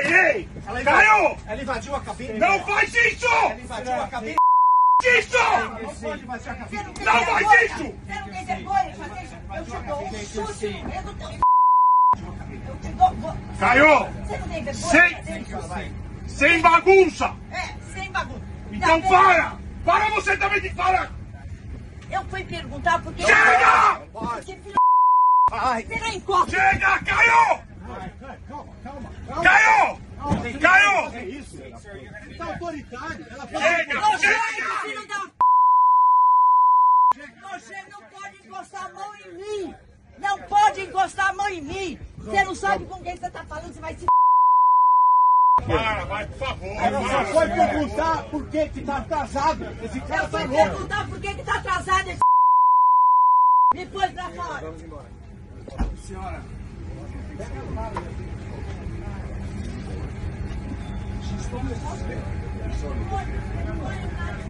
Ei! Caio! Ela invadiu a cabine. Não faz isso! Ela invadiu a cabine. Isso! Não pode invadir a cabine. Não faz isso! Você não tem vergonha de fazer isso? Eu te dou um chute no meio do teu... Eu te dou... Caio! Você não tem vergonha de Sem- fazer isso? Sem bagunça! Sem bagunça. Então para! Para você também de falar! Eu fui perguntar porque... Chega! Porque filho... Ai, Você não encosta. Chega, Caio! calma. Caio! Caio! É isso. Tá autoritário. Ela Chega! Nojento, filho da... Você não pode encostar a mão em mim. Não pode encostar a mão em mim. Você não sabe com quem você tá falando, você vai se... Para, vai, por favor! Ela só foi perguntar por que que tá atrasado. Esse cara Eu tá fui louco. perguntar por que tá atrasado esse... Me pôs pra fora. Senhora. Não pode